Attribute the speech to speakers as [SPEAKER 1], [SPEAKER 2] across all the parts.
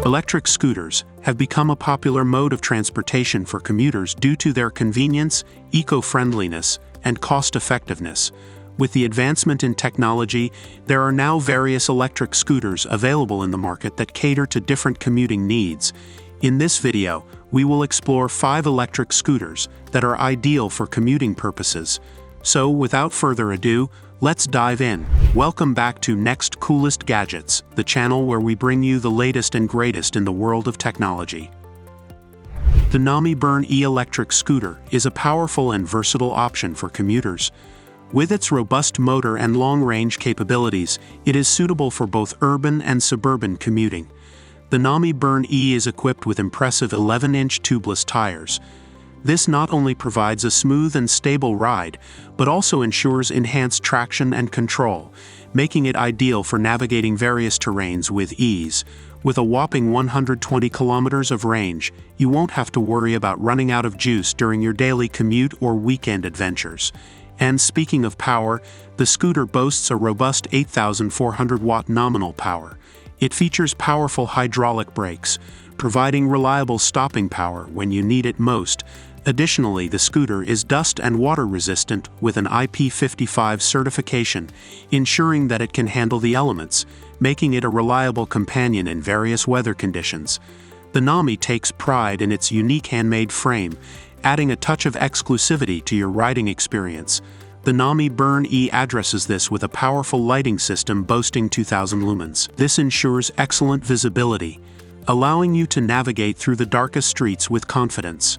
[SPEAKER 1] Electric scooters have become a popular mode of transportation for commuters due to their convenience, eco-friendliness, and cost-effectiveness. With the advancement in technology, there are now various electric scooters available in the market that cater to different commuting needs. In this video, we will explore 5 electric scooters that are ideal for commuting purposes. So, without further ado, let's dive in. Welcome back to Next Coolest Gadgets, the channel where we bring you the latest and greatest in the world of technology. The Nami Burn E electric scooter is a powerful and versatile option for commuters. With its robust motor and long-range capabilities, it is suitable for both urban and suburban commuting. The Nami Burn E is equipped with impressive 11-inch tubeless tires. This not only provides a smooth and stable ride, but also ensures enhanced traction and control, making it ideal for navigating various terrains with ease. With a whopping 120 kilometers of range, you won't have to worry about running out of juice during your daily commute or weekend adventures. And speaking of power, the scooter boasts a robust 8,400-watt nominal power. It features powerful hydraulic brakes, providing reliable stopping power when you need it most. Additionally, the scooter is dust and water resistant with an IP55 certification, ensuring that it can handle the elements, making it a reliable companion in various weather conditions. The Nami takes pride in its unique handmade frame, adding a touch of exclusivity to your riding experience. The Nami Burn E addresses this with a powerful lighting system boasting 2,000 lumens. This ensures excellent visibility, allowing you to navigate through the darkest streets with confidence.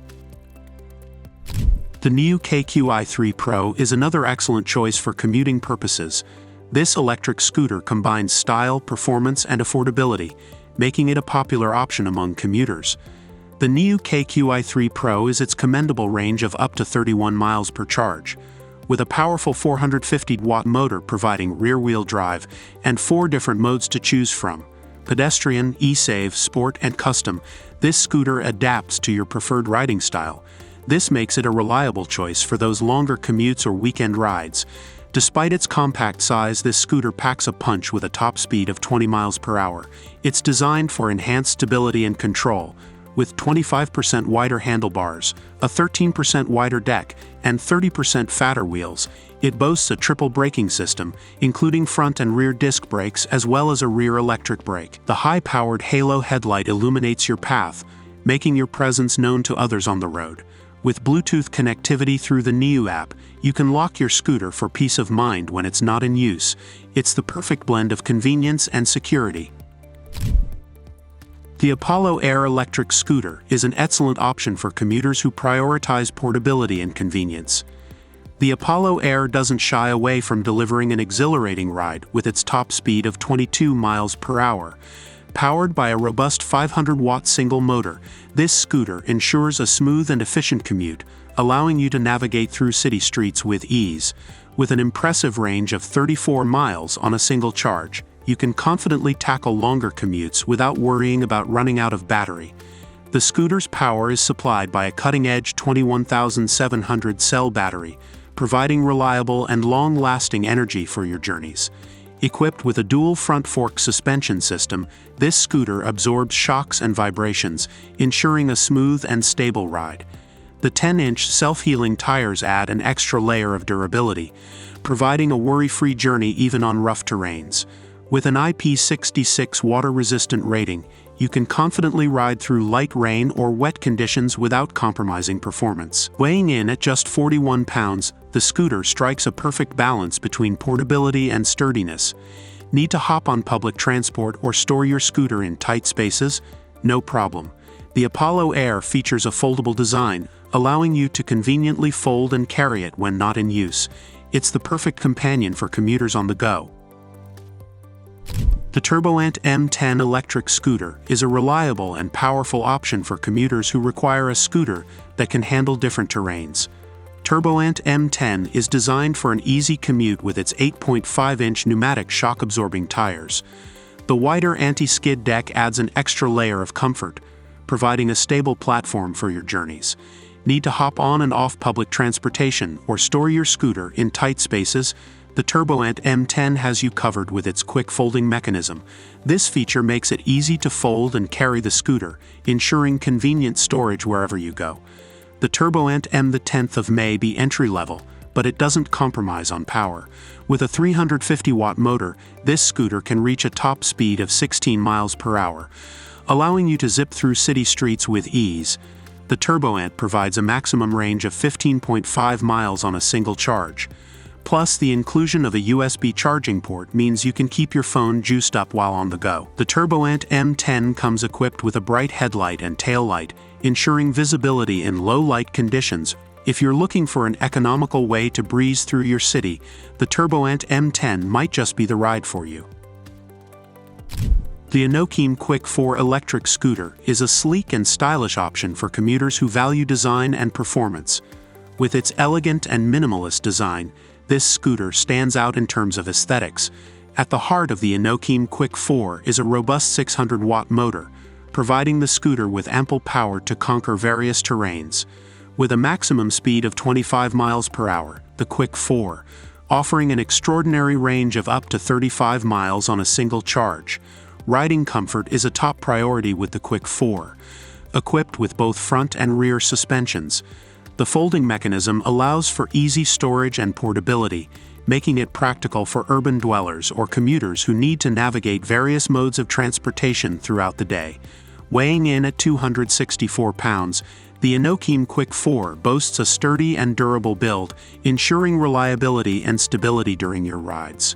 [SPEAKER 1] The new KQI3 Pro is another excellent choice for commuting purposes. This electric scooter combines style, performance, and affordability, making it a popular option among commuters. The new KQI3 Pro is its commendable range of up to 31 miles per charge, with a powerful 450-watt motor providing rear-wheel drive and 4 different modes to choose from: pedestrian, e-save, sport, and custom. This scooter adapts to your preferred riding style. This makes it a reliable choice for those longer commutes or weekend rides. Despite its compact size, this scooter packs a punch with a top speed of 20 miles per hour. It's designed for enhanced stability and control, with 25% wider handlebars, a 13% wider deck, and 30% fatter wheels. It boasts a triple braking system, including front and rear disc brakes as well as a rear electric brake. The high-powered halo headlight illuminates your path, making your presence known to others on the road. With Bluetooth connectivity through the NIU app, you can lock your scooter for peace of mind when it's not in use. It's the perfect blend of convenience and security. The Apollo Air electric scooter is an excellent option for commuters who prioritize portability and convenience. The Apollo Air doesn't shy away from delivering an exhilarating ride with its top speed of 22 miles per hour. Powered by a robust 500-watt single motor, this scooter ensures a smooth and efficient commute, allowing you to navigate through city streets with ease. With an impressive range of 34 miles on a single charge, you can confidently tackle longer commutes without worrying about running out of battery. The scooter's power is supplied by a cutting-edge 21,700 cell battery, providing reliable and long-lasting energy for your journeys. Equipped with a dual front fork suspension system, this scooter absorbs shocks and vibrations, ensuring a smooth and stable ride. The 10-inch self-healing tires add an extra layer of durability, providing a worry-free journey even on rough terrains. With an IP66 water-resistant rating, you can confidently ride through light rain or wet conditions without compromising performance. Weighing in at just 41 pounds, the scooter strikes a perfect balance between portability and sturdiness. Need to hop on public transport or store your scooter in tight spaces? No problem. The Apollo Air features a foldable design, allowing you to conveniently fold and carry it when not in use. It's the perfect companion for commuters on the go. The Turboant M10 electric scooter is a reliable and powerful option for commuters who require a scooter that can handle different terrains. Turboant M10 is designed for an easy commute with its 8.5-inch pneumatic shock-absorbing tires. The wider anti-skid deck adds an extra layer of comfort, providing a stable platform for your journeys. Need to hop on and off public transportation or store your scooter in tight spaces? The TurboAnt M10 has you covered with its quick folding mechanism. This feature makes it easy to fold and carry the scooter, ensuring convenient storage wherever you go. The TurboAnt M, the 10th of May, be entry-level, but it doesn't compromise on power. With a 350-watt motor, this scooter can reach a top speed of 16 miles per hour, allowing you to zip through city streets with ease. The TurboAnt provides a maximum range of 15.5 miles on a single charge. Plus, the inclusion of a USB charging port means you can keep your phone juiced up while on the go. The TurboAnt M10 comes equipped with a bright headlight and tail light, ensuring visibility in low-light conditions. If you're looking for an economical way to breeze through your city, the TurboAnt M10 might just be the ride for you. The Anker Quick 4 electric scooter is a sleek and stylish option for commuters who value design and performance. With its elegant and minimalist design, this scooter stands out in terms of aesthetics. At the heart of the Anker Quick 4 is a robust 600-watt motor, providing the scooter with ample power to conquer various terrains. With a maximum speed of 25 miles per hour, the Quick 4, offering an extraordinary range of up to 35 miles on a single charge. Riding comfort is a top priority with the Quick 4. Equipped with both front and rear suspensions, the folding mechanism allows for easy storage and portability, making it practical for urban dwellers or commuters who need to navigate various modes of transportation throughout the day. Weighing in at 264 pounds, the Anker Quick 4 boasts a sturdy and durable build, ensuring reliability and stability during your rides.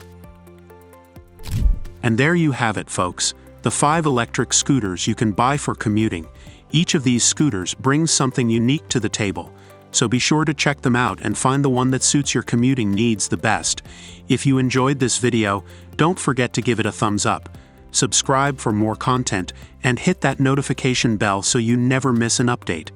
[SPEAKER 1] And there you have it, folks, the 5 electric scooters you can buy for commuting. Each of these scooters brings something unique to the table, so be sure to check them out and find the one that suits your commuting needs the best. If you enjoyed this video, don't forget to give it a thumbs up, subscribe for more content, and hit that notification bell so you never miss an update.